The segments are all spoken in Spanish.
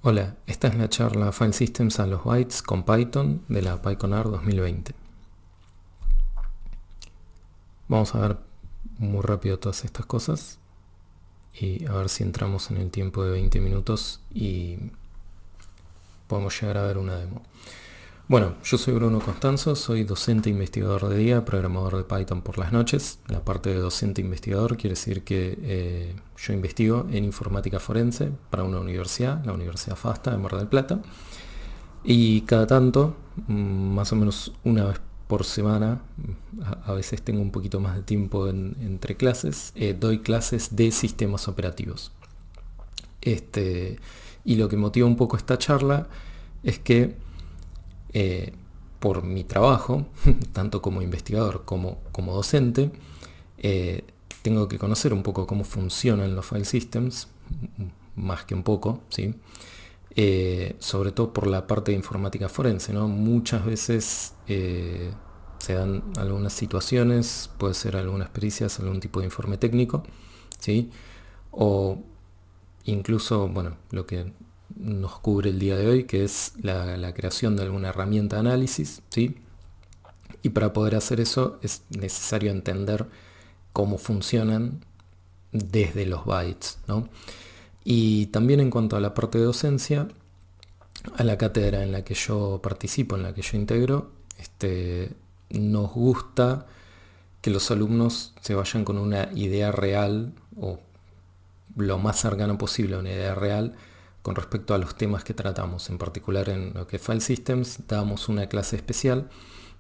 Hola, esta es la charla File Systems a los bytes con Python de la PyConar 2020. Vamos a ver muy rápido todas estas cosas y a ver si entramos en el tiempo de 20 minutos y podemos llegar a ver una demo. Bueno, yo soy Bruno Costanzo, soy docente investigador de día, programador de Python por las noches. La parte de docente investigador quiere decir que yo investigo en informática forense para una universidad, la Universidad FASTA de Mar del Plata. Y cada tanto, más o menos una vez por semana, a veces tengo un poquito más de tiempo entre clases, doy clases de sistemas operativos. Y lo que motiva un poco esta charla es que por mi trabajo, tanto como investigador como docente, tengo que conocer un poco cómo funcionan los file systems, más que un poco, ¿sí? Sobre todo por la parte de informática forense, ¿no? Muchas veces se dan algunas situaciones, puede ser algunas pericias, algún tipo de informe técnico, ¿sí? O incluso, bueno, lo que nos cubre el día de hoy, que es la creación de alguna herramienta de análisis, ¿sí? Y para poder hacer eso es necesario entender cómo funcionan desde los bytes, ¿no? Y también en cuanto a la parte de docencia, a la cátedra en la que yo participo, en la que yo integro, nos gusta que los alumnos se vayan con una idea real o lo más cercano posible a una idea real con respecto a los temas que tratamos. En particular en lo que es File Systems damos una clase especial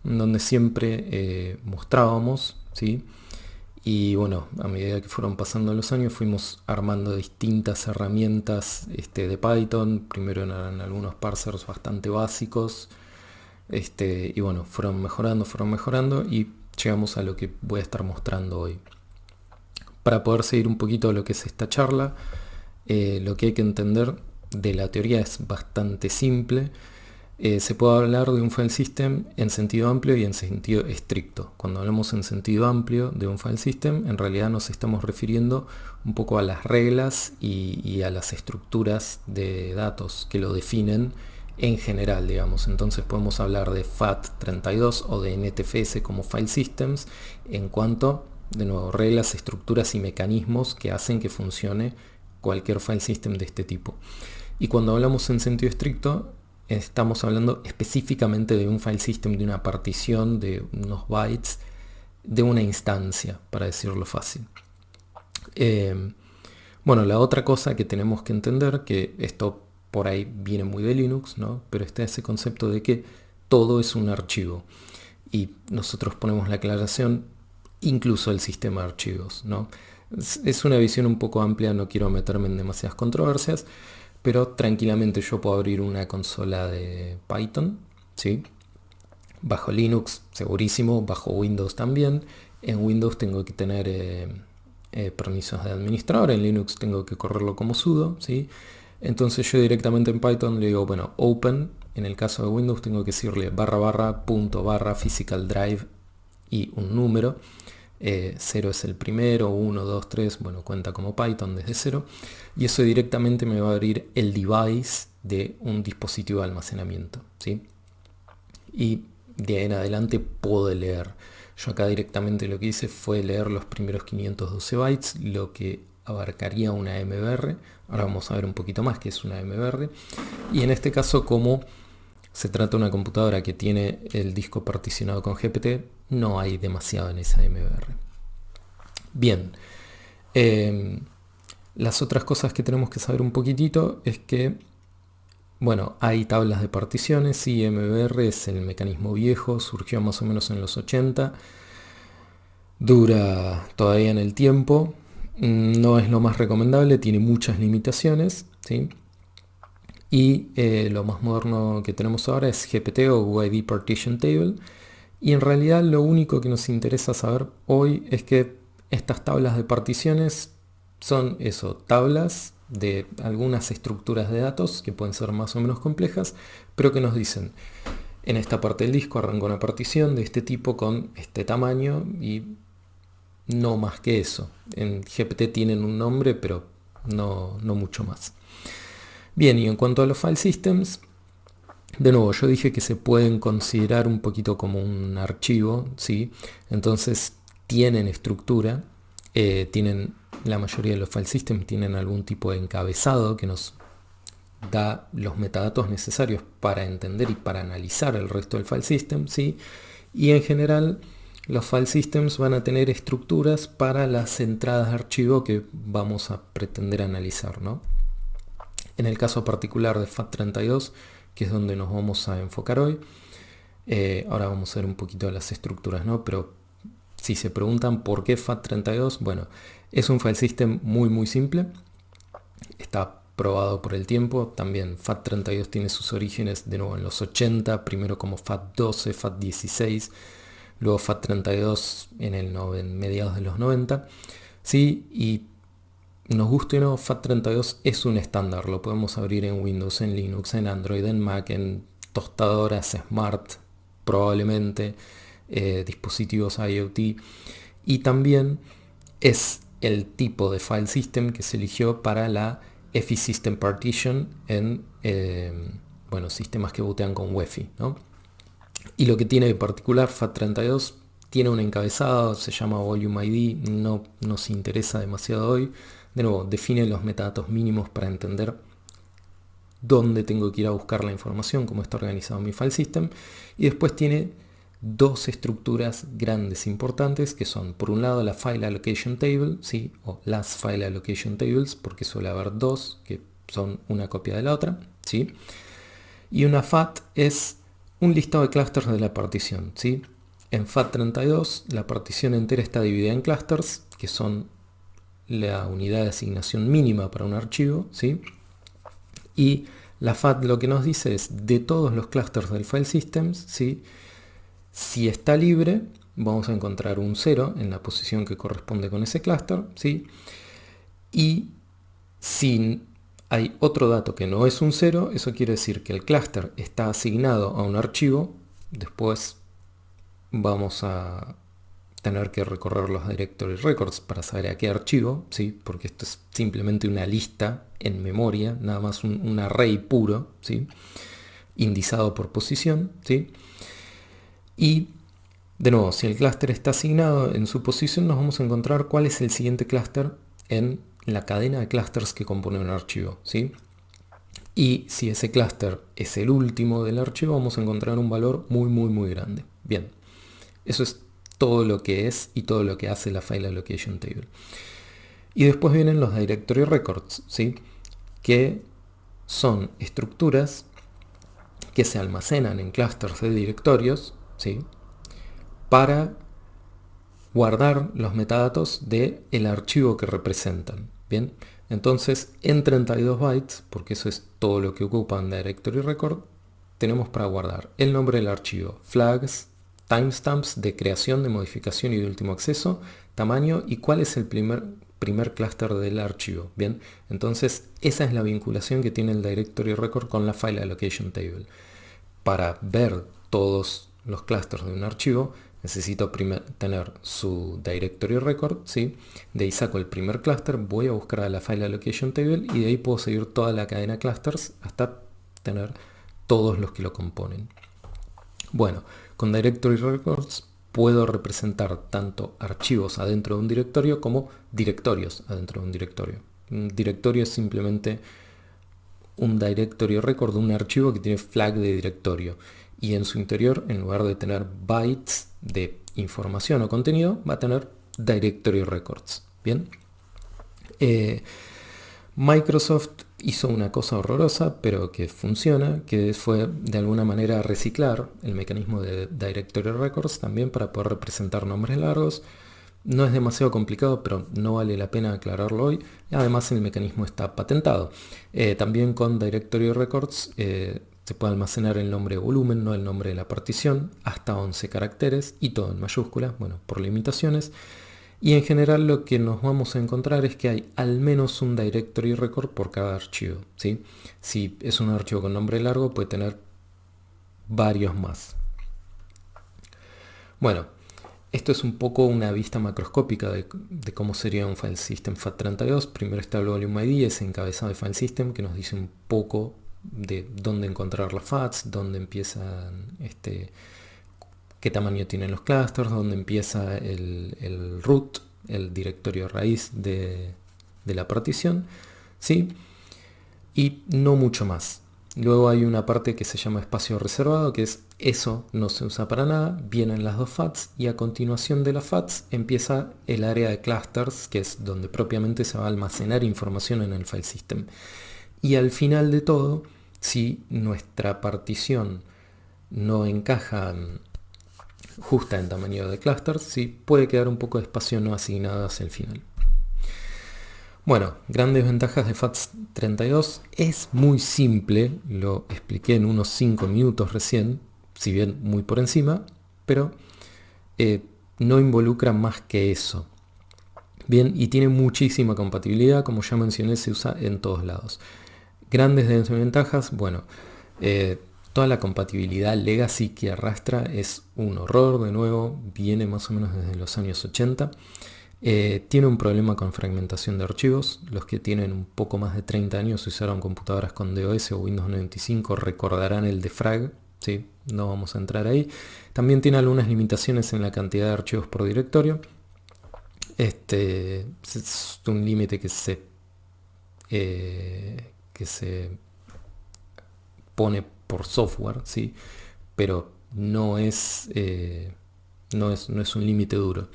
donde siempre mostrábamos, ¿sí? Y bueno, a medida que fueron pasando los años fuimos armando distintas herramientas de Python. Primero eran algunos parsers bastante básicos, y bueno, fueron mejorando y llegamos a lo que voy a estar mostrando hoy. Para poder seguir un poquito lo que es esta charla, lo que hay que entender de la teoría es bastante simple. Se puede hablar de un file system en sentido amplio y en sentido estricto. Cuando hablamos en sentido amplio de un file system, en realidad nos estamos refiriendo un poco a las reglas y a las estructuras de datos que lo definen en general, digamos. Entonces podemos hablar de FAT32 o de NTFS como file systems en cuanto, de nuevo, reglas, estructuras y mecanismos que hacen que funcione cualquier file system de este tipo. Y cuando hablamos en sentido estricto, estamos hablando específicamente de un file system, de una partición, de unos bytes, de una instancia, para decirlo fácil. Bueno, la otra cosa que tenemos que entender, que esto por ahí viene muy de Linux, ¿no? Pero está ese concepto de que todo es un archivo. Y nosotros ponemos la aclaración, incluso el sistema de archivos, ¿no? Es una visión un poco amplia, no quiero meterme en demasiadas controversias, pero tranquilamente yo puedo abrir una consola de Python, ¿sí? Bajo Linux, segurísimo, bajo Windows también. En Windows tengo que tener permisos de administrador, en Linux tengo que correrlo como sudo, ¿sí? Entonces yo directamente en Python le digo, bueno, open, en el caso de Windows tengo que decirle // physical drive y un número. 0 es el primero, 1, 2, 3, bueno, cuenta como Python desde 0. Y eso directamente me va a abrir el device de un dispositivo de almacenamiento, ¿sí? Y de ahí en adelante puedo leer. Yo acá directamente lo que hice fue leer los primeros 512 bytes, lo que abarcaría una MBR. Ahora vamos a ver un poquito más qué es una MBR. Y en este caso, como se trata de una computadora que tiene el disco particionado con GPT, no hay demasiado en esa MBR. Bien, las otras cosas que tenemos que saber un poquitito es que, bueno, hay tablas de particiones, sí, MBR es el mecanismo viejo, surgió más o menos en los 80, dura todavía en el tiempo, no es lo más recomendable, tiene muchas limitaciones, ¿sí? Y lo más moderno que tenemos ahora es GPT o UID Partition Table. Y en realidad lo único que nos interesa saber hoy es que estas tablas de particiones Son eso, tablas de algunas estructuras de datos que pueden ser más o menos complejas, pero que nos dicen, en esta parte del disco arranca una partición de este tipo con este tamaño y no más que eso. En GPT tienen un nombre, pero no mucho más. Bien, y en cuanto a los file systems, de nuevo, yo dije que se pueden considerar un poquito como un archivo, ¿sí? Entonces tienen estructura, la mayoría de los file systems tienen algún tipo de encabezado que nos da los metadatos necesarios para entender y para analizar el resto del file system, ¿sí? Y en general los file systems van a tener estructuras para las entradas de archivo que vamos a pretender analizar, ¿no? En el caso particular de FAT32, que es donde nos vamos a enfocar hoy, ahora vamos a ver un poquito de las estructuras, ¿no? Pero si se preguntan por qué FAT32, bueno, es un file system muy simple, está probado por el tiempo. También FAT32 tiene sus orígenes de nuevo en los 80, primero como FAT12, FAT16, luego FAT32 en mediados de los 90, ¿sí? Y nos guste o no, FAT32 es un estándar, lo podemos abrir en Windows, en Linux, en Android, en Mac, en tostadoras Smart, probablemente, dispositivos IoT, y también es el tipo de file system que se eligió para la EFI System Partition en sistemas que bootean con UEFI, ¿no? Y lo que tiene de particular FAT32, tiene un encabezado, se llama Volume ID, no nos interesa demasiado hoy. De nuevo, define los metadatos mínimos para entender dónde tengo que ir a buscar la información, cómo está organizado mi file system. Y después tiene dos estructuras grandes importantes que son, por un lado, la File Allocation Table, ¿sí? O las File Allocation Tables, porque suele haber dos que son una copia de la otra, ¿sí? Y una FAT es un listado de clusters de la partición, ¿sí? En FAT32 la partición entera está dividida en clusters, que son la unidad de asignación mínima para un archivo, ¿sí? Y la FAT lo que nos dice es, de todos los clusters del file systems, ¿sí? Si está libre, vamos a encontrar un 0 en la posición que corresponde con ese clúster, ¿sí? Y si hay otro dato que no es un 0, eso quiere decir que el clúster está asignado a un archivo. Después vamos a tener que recorrer los directory records para saber a qué archivo, ¿sí? Porque esto es simplemente una lista en memoria, nada más un array puro, ¿sí? Indizado por posición, ¿sí? Y de nuevo, si el clúster está asignado en su posición, nos vamos a encontrar cuál es el siguiente clúster en la cadena de clústeres que compone un archivo, ¿sí? Y si ese clúster es el último del archivo, vamos a encontrar un valor muy grande. Bien, eso es todo lo que es y todo lo que hace la File Allocation Table. Y después vienen los Directory Records, ¿sí? Que son estructuras que se almacenan en clústeres de directorios, ¿sí? Para guardar los metadatos del archivo que representan. Bien, entonces en 32 bytes, porque eso es todo lo que ocupa un Directory Record, tenemos para guardar el nombre del archivo, flags, timestamps de creación, de modificación y de último acceso, tamaño y cuál es el primer clúster del archivo. Bien, entonces esa es la vinculación que tiene el Directory Record con la File Allocation Table. Para ver todos los clústeres de un archivo, necesito tener su Directory Record, ¿sí? De ahí saco el primer clúster, voy a buscar a la File Allocation Table y de ahí puedo seguir toda la cadena de clusters hasta tener todos los que lo componen. Bueno, con Directory Records puedo representar tanto archivos adentro de un directorio como directorios adentro de un directorio. Un directorio es simplemente un Directory Record de un archivo que tiene flag de directorio. Y en su interior, en lugar de tener bytes de información o contenido, va a tener Directory Records. Bien. Microsoft hizo una cosa horrorosa, pero que funciona, que fue de alguna manera reciclar el mecanismo de Directory Records también para poder representar nombres largos. No es demasiado complicado, pero no vale la pena aclararlo hoy. Además, el mecanismo está patentado. También con Directory Records se puede almacenar el nombre de volumen, no el nombre de la partición, hasta 11 caracteres y todo en mayúsculas, bueno, por limitaciones. Y en general lo que nos vamos a encontrar es que hay al menos un directory record por cada archivo, ¿sí? Si es un archivo con nombre largo, puede tener varios más. Bueno, esto es un poco una vista macroscópica de cómo sería un file system FAT32. Primero está el volume ID, ese encabezado de file system, que nos dice un poco de dónde encontrar las FATs, dónde empiezan, qué tamaño tienen los clusters, dónde empieza el root, el directorio raíz de la partición, ¿sí? Y no mucho más. Luego hay una parte que se llama espacio reservado, que es eso no se usa para nada, vienen las dos FATs y a continuación de las FATs empieza el área de clusters, que es donde propiamente se va a almacenar información en el file system. Y al final de todo, si nuestra partición no encaja justa en tamaño de clusters, sí puede quedar un poco de espacio no asignado hacia el final. Bueno, grandes ventajas de FAT32. Es muy simple, lo expliqué en unos 5 minutos recién, si bien muy por encima, pero no involucra más que eso. Bien, y tiene muchísima compatibilidad, como ya mencioné, se usa en todos lados. Grandes desventajas, bueno, toda la compatibilidad legacy que arrastra es un horror, de nuevo, viene más o menos desde los años 80. Tiene un problema con fragmentación de archivos. Los que tienen un poco más de 30 años y usaron computadoras con DOS o Windows 95 recordarán el defrag, ¿sí? No vamos a entrar ahí. También tiene algunas limitaciones en la cantidad de archivos por directorio. Es un límite que se pone por software, ¿sí? Pero no es un límite duro.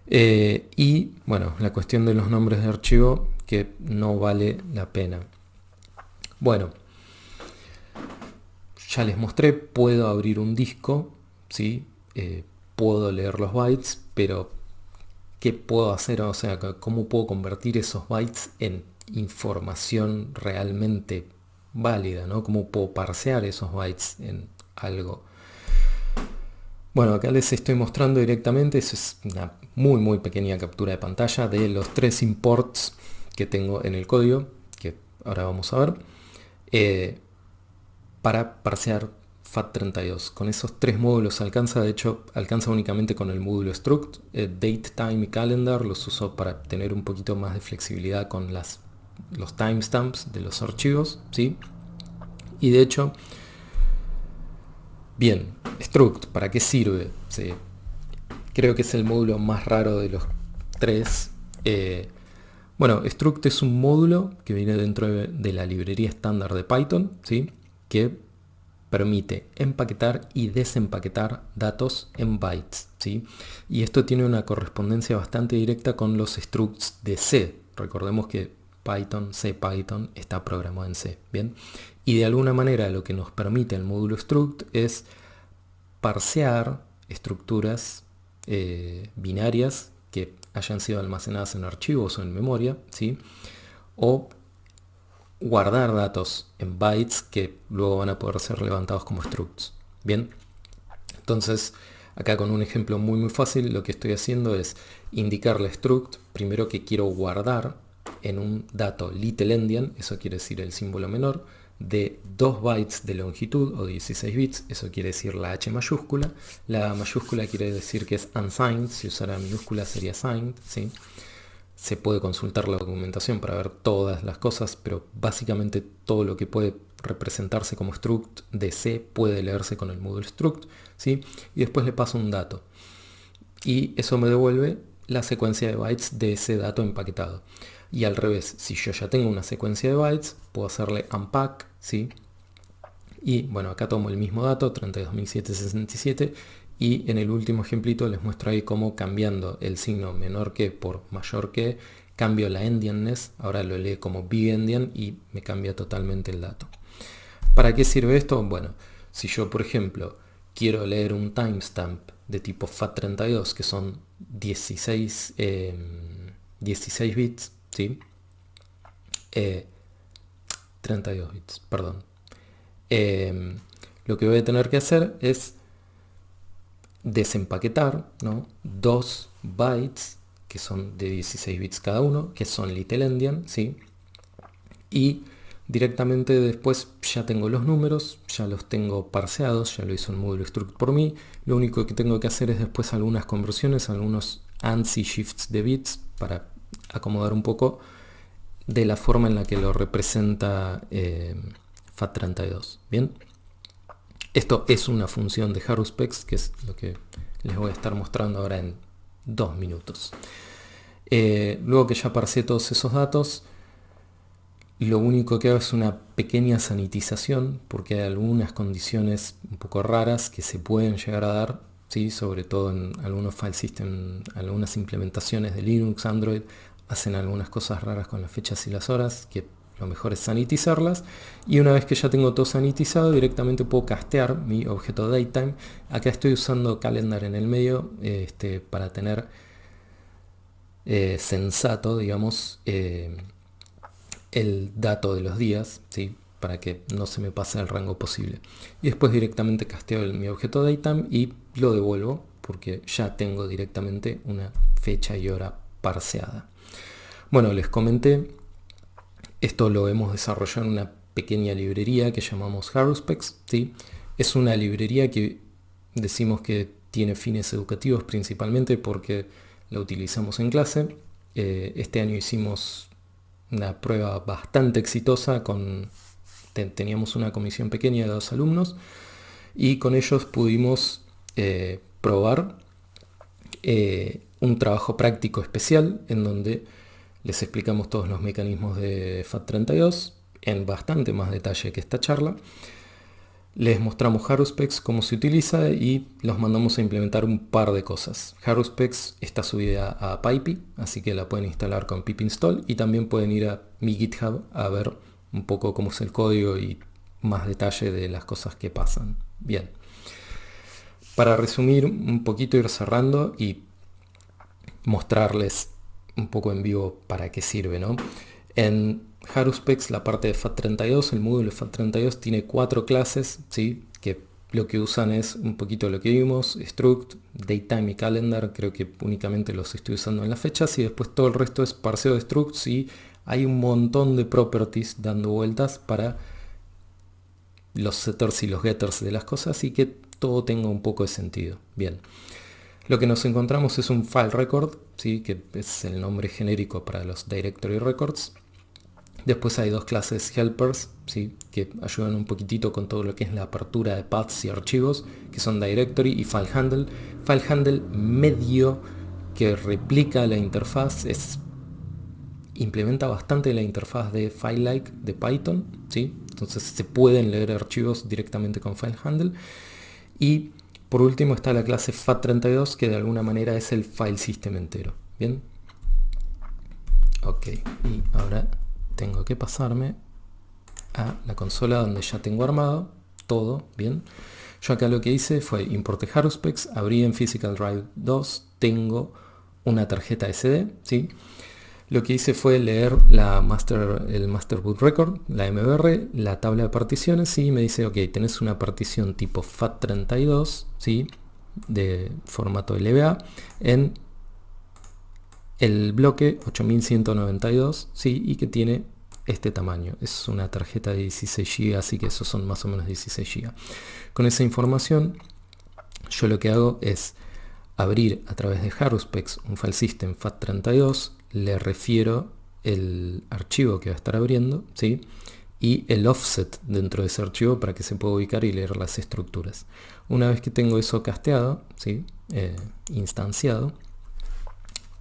Y bueno, la cuestión de los nombres de archivo que no vale la pena. Bueno, ya les mostré, puedo abrir un disco, ¿sí? Puedo leer los bytes, pero ¿qué puedo hacer? O sea, ¿cómo puedo convertir esos bytes en información realmente válida, ¿no? ¿Cómo puedo parsear esos bytes en algo? Bueno, acá les estoy mostrando directamente, eso es una muy pequeña captura de pantalla de los 3 imports que tengo en el código, que ahora vamos a ver, para parsear FAT32. Con esos 3 módulos alcanza, de hecho alcanza únicamente con el módulo struct, date, time y calendar, los uso para tener un poquito más de flexibilidad con los timestamps de los archivos, ¿sí? Y de hecho, bien, struct, ¿para qué sirve? Sí. Creo que es el módulo más raro de los 3. Bueno, struct es un módulo que viene dentro de la librería estándar de Python, ¿sí? Que permite empaquetar y desempaquetar datos en bytes, ¿sí? Y esto tiene una correspondencia bastante directa con los structs de C. Recordemos que CPython está programado en C, ¿bien? Y de alguna manera lo que nos permite el módulo struct es parsear estructuras binarias que hayan sido almacenadas en archivos o en memoria, ¿sí? O guardar datos en bytes que luego van a poder ser levantados como structs. Bien, entonces acá con un ejemplo muy fácil lo que estoy haciendo es indicarle struct primero que quiero guardar en un dato little endian, eso quiere decir el símbolo menor, de 2 bytes de longitud o 16 bits, eso quiere decir la H mayúscula. La mayúscula quiere decir que es unsigned, si usara minúscula sería signed, ¿sí? Se puede consultar la documentación para ver todas las cosas, pero básicamente todo lo que puede representarse como struct de C puede leerse con el módulo struct, ¿sí? Y después le paso un dato. Y eso me devuelve la secuencia de bytes de ese dato empaquetado. Y al revés, si yo ya tengo una secuencia de bytes, puedo hacerle unpack, ¿sí? Y bueno, acá tomo el mismo dato, 32.767, y en el último ejemplito les muestro ahí cómo cambiando el signo menor que por mayor que, cambio la endianness, ahora lo lee como big endian y me cambia totalmente el dato. ¿Para qué sirve esto? Bueno, si yo por ejemplo quiero leer un timestamp de tipo FAT32 que son 16 bits, ¿sí? 32 bits, perdón. Lo que voy a tener que hacer es desempaquetar, ¿no? 2 bytes que son de 16 bits cada uno, que son Little Endian, ¿sí? Y directamente después ya tengo los números, ya los tengo parseados, ya lo hizo el módulo struct por mí. Lo único que tengo que hacer es después algunas conversiones, algunos ANDs y shifts de bits para acomodar un poco de la forma en la que lo representa FAT32. Bien, esto es una función de Haruspex, que es lo que les voy a estar mostrando ahora en 2 minutos. Luego que ya parseé todos esos datos, lo único que hago es una pequeña sanitización, porque hay algunas condiciones un poco raras que se pueden llegar a dar, ¿sí? Sobre todo en algunos file system, algunas implementaciones de Linux, Android, hacen algunas cosas raras con las fechas y las horas, que lo mejor es sanitizarlas. Y una vez que ya tengo todo sanitizado, directamente puedo castear mi objeto datetime. Acá estoy usando calendar en el medio para tener sensato, digamos, el dato de los días, ¿sí? Para que no se me pase el rango posible. Y después directamente casteo mi objeto datetime y lo devuelvo, porque ya tengo directamente una fecha y hora parseada. Bueno, les comenté, esto lo hemos desarrollado en una pequeña librería que llamamos Haruspex, ¿sí? Es una librería que decimos que tiene fines educativos principalmente porque la utilizamos en clase. Este año hicimos una prueba bastante exitosa, teníamos una comisión pequeña de 2 alumnos y con ellos pudimos probar un trabajo práctico especial en donde les explicamos todos los mecanismos de FAT32 en bastante más detalle que esta charla. Les mostramos Haruspex, cómo se utiliza y los mandamos a implementar un par de cosas. Haruspex está subida a PyPI, así que la pueden instalar con pip install y también pueden ir a mi GitHub a ver un poco cómo es el código y más detalle de las cosas que pasan. Bien, para resumir un poquito, ir cerrando y mostrarles un poco en vivo para qué sirve, ¿no? En Haruspex, la parte de FAT32, el módulo de FAT32 tiene 4 clases, ¿sí? Que lo que usan es un poquito lo que vimos, struct, datetime y calendar, creo que únicamente los estoy usando en las fechas, y después todo el resto es parseo de structs y hay un montón de properties dando vueltas para los setters y los getters de las cosas y que todo tenga un poco de sentido. Bien. Lo que nos encontramos es un file record, ¿sí? Que es el nombre genérico para los directory records. Después hay 2 clases helpers, ¿sí? Que ayudan un poquitito con todo lo que es la apertura de paths y archivos, que son directory y file handle. File handle medio que replica la interfaz, implementa bastante la interfaz de FileLike de Python, ¿sí? Entonces se pueden leer archivos directamente con file handle. Y por último está la clase FAT32, que de alguna manera es el file system entero. Bien. Ok, y ahora tengo que pasarme a la consola donde ya tengo armado todo. Bien. Yo acá lo que hice fue importé Haruspex, abrí en Physical Drive 2, tengo una tarjeta SD, ¿sí? Lo que hice fue leer el Master Boot Record, la MBR, la tabla de particiones y me dice, ok, tenés una partición tipo FAT32, ¿sí? De formato LBA en el bloque 8192, ¿sí? Y que tiene este tamaño. Es una tarjeta de 16 GB, así que esos son más o menos 16 GB. Con esa información, yo lo que hago es abrir a través de Haruspex un file system FAT32, le refiero el archivo que va a estar abriendo, ¿sí? Y el offset dentro de ese archivo para que se pueda ubicar y leer las estructuras. Una vez que tengo eso casteado, ¿sí? Instanciado,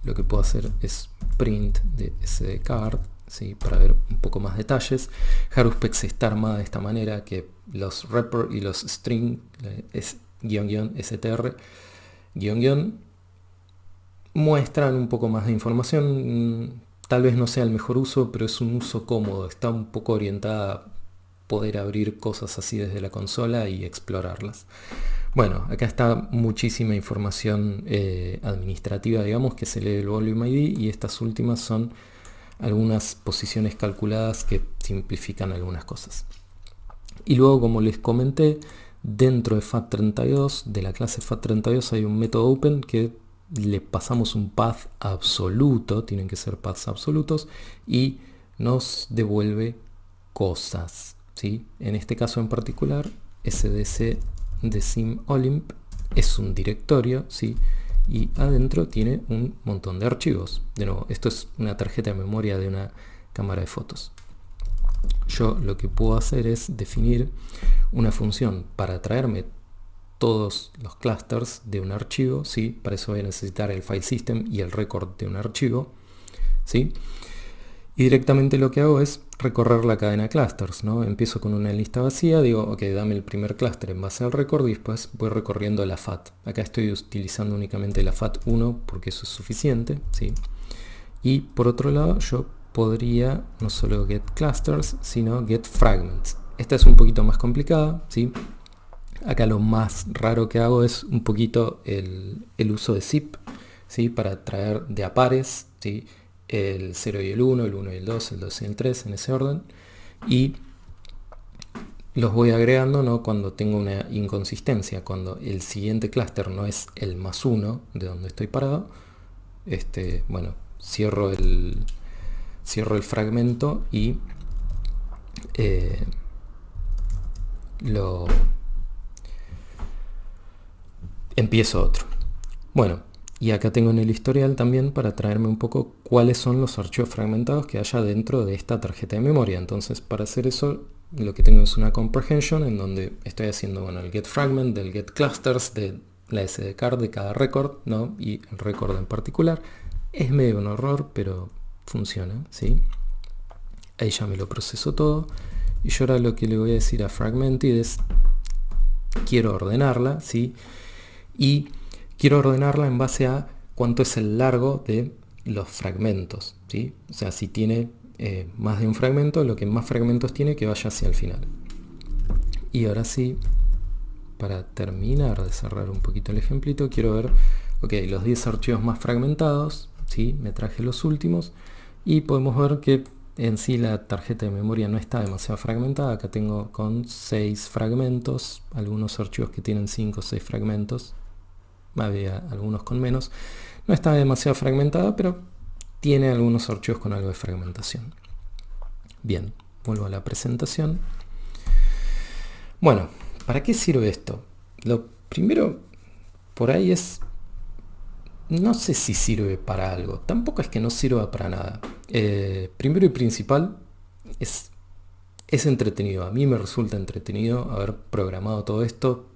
lo que puedo hacer es print de sdcard, ¿sí? Para ver un poco más detalles. Haruspex está armada de esta manera que los wrapper y los string es --str muestran un poco más de información. Tal vez no sea el mejor uso, pero es un uso cómodo, está un poco orientada a poder abrir cosas así desde la consola y explorarlas. Bueno, acá está muchísima información administrativa, digamos, que se lee el Volume ID, y estas últimas son algunas posiciones calculadas que simplifican algunas cosas. Y luego, como les comenté, Dentro de FAT32, de la clase FAT32, hay un método open que le pasamos un path absoluto, tienen que ser paths absolutos, y nos devuelve cosas, ¿sí? En este caso en particular, SDC de SimOlimp es un directorio, ¿sí? Y adentro tiene un montón de archivos. De nuevo, esto es una tarjeta de memoria de una cámara de fotos. Yo lo que puedo hacer es definir una función para traerme todos los clusters de un archivo, ¿sí? Para eso voy a necesitar el file system y el record de un archivo, ¿sí? Y directamente lo que hago es recorrer la cadena de clusters, ¿no? Empiezo con una lista vacía, digo, ok, dame el primer cluster en base al record y después voy recorriendo la FAT. Acá estoy utilizando únicamente la FAT1 porque eso es suficiente, ¿sí? Y por otro lado, yo podría no solo get clusters, sino get fragments. Esta es un poquito más complicada, ¿sí? Acá lo más raro que hago es un poquito el uso de zip, ¿sí? Para traer de a pares, ¿sí? El 0 y el 1, el 1 y el 2, el 2 y el 3 en ese orden. Y los voy agregando, ¿no? Cuando tengo una inconsistencia, cuando el siguiente clúster no es el más 1 de donde estoy parado. Bueno, cierro el fragmento y lo empiezo otro. Bueno, y acá tengo en el historial también para traerme un poco cuáles son los archivos fragmentados que haya dentro de esta tarjeta de memoria. Entonces, para hacer eso, lo que tengo es una comprehension en donde estoy haciendo, bueno, el get fragment, del get clusters, de la SD card de cada record, ¿no? Y el record en particular. Es medio un horror, pero funciona, ¿sí? Ahí ya me lo proceso todo. Y yo ahora lo que le voy a decir a Fragmented es, quiero ordenarla, ¿sí? Y quiero ordenarla en base a cuánto es el largo de los fragmentos, ¿sí? O sea, si tiene más de un fragmento, lo que más fragmentos tiene, que vaya hacia el final. Y ahora sí, para terminar de cerrar un poquito el ejemplito, quiero ver, ok, los 10 archivos más fragmentados, ¿sí? Me traje los últimos y podemos ver que en sí la tarjeta de memoria no está demasiado fragmentada. Acá tengo con 6 fragmentos, algunos archivos que tienen 5 o 6 fragmentos, había algunos con menos. No está demasiado fragmentada, pero tiene algunos archivos con algo de fragmentación. Bien, vuelvo a la presentación. Bueno, ¿para qué sirve esto? Lo primero por ahí es, no sé si sirve para algo, tampoco es que no sirva para nada. Primero y principal, es entretenido. A mí me resulta entretenido haber programado todo esto,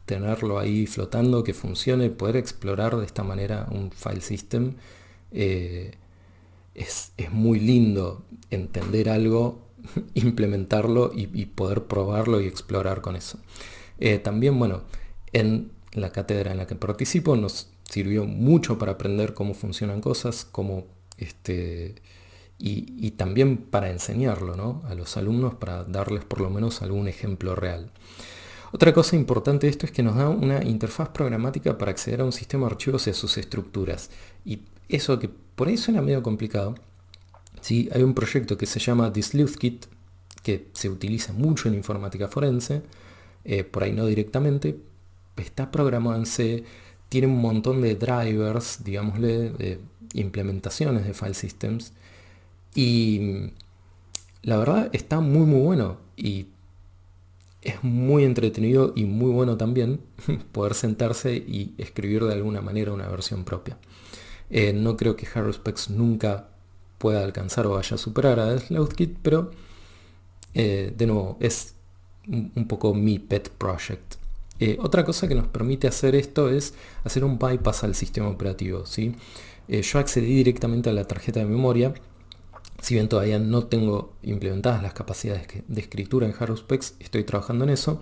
tenerlo ahí flotando, que funcione, poder explorar de esta manera un file system. Es muy lindo entender algo, implementarlo y poder probarlo y explorar con eso. También, bueno, en la cátedra en la que participo nos sirvió mucho para aprender cómo funcionan cosas, y también para enseñarlo, ¿no? A los alumnos, para darles por lo menos algún ejemplo real. Otra cosa importante de esto es que nos da una interfaz programática para acceder a un sistema de archivos y a sus estructuras. Y eso que por ahí suena medio complicado, ¿sí? Hay un proyecto que se llama ThisLeuthKit, que se utiliza mucho en informática forense, por ahí no directamente, está programado en C, tiene un montón de drivers, digámosle, de implementaciones de file systems, y la verdad está muy bueno y es muy entretenido y muy bueno también poder sentarse y escribir de alguna manera una versión propia. No creo que HarrowSpecs nunca pueda alcanzar o vaya a superar a ThisLeuthKit, pero de nuevo es un poco mi pet project. Otra cosa que nos permite hacer esto es hacer un bypass al sistema operativo, ¿sí? Yo accedí directamente a la tarjeta de memoria. Si bien todavía no tengo implementadas las capacidades de escritura en HarrowSpecs, estoy trabajando en eso,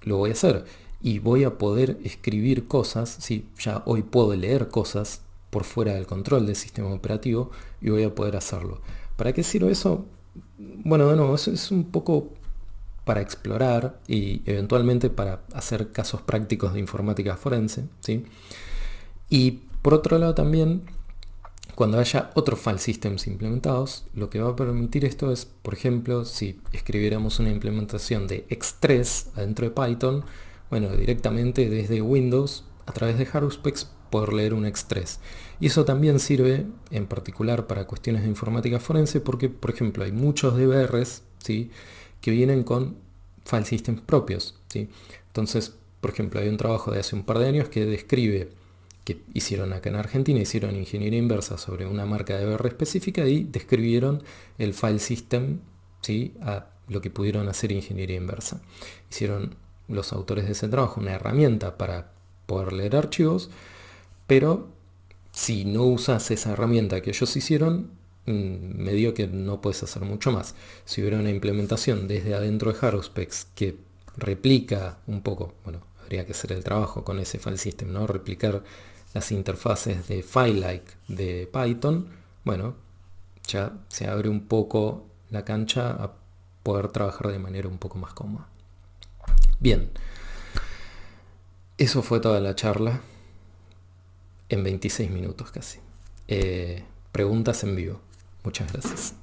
lo voy a hacer. Y voy a poder escribir cosas, ¿sí? Ya hoy puedo leer cosas por fuera del control del sistema operativo y voy a poder hacerlo. ¿Para qué sirve eso? Bueno, de nuevo, eso es un poco para explorar y eventualmente para hacer casos prácticos de informática forense, ¿sí? Y por otro lado también, Cuando haya otros file systems implementados, lo que va a permitir esto es, por ejemplo, si escribiéramos una implementación de X3 adentro de Python, bueno, directamente desde Windows, a través de Haruspex, poder leer un X3. Y eso también sirve en particular para cuestiones de informática forense porque, por ejemplo, hay muchos DVRs, ¿sí?, que vienen con file systems propios, ¿sí? Entonces, por ejemplo, hay un trabajo de hace un par de años que describe que hicieron acá en Argentina, hicieron ingeniería inversa sobre una marca de DVR específica y describieron el file system, ¿sí?, a lo que pudieron hacer ingeniería inversa. Hicieron los autores de ese trabajo una herramienta para poder leer archivos, pero si no usas esa herramienta que ellos hicieron, medio que no puedes hacer mucho más. Si hubiera una implementación desde adentro de Haruspex que replica un poco, bueno, habría que hacer el trabajo con ese file system, ¿no? Replicar las interfaces de FileLike de Python, bueno, ya se abre un poco la cancha a poder trabajar de manera un poco más cómoda. Bien, eso fue toda la charla en 26 minutos casi. Preguntas en vivo. Muchas gracias.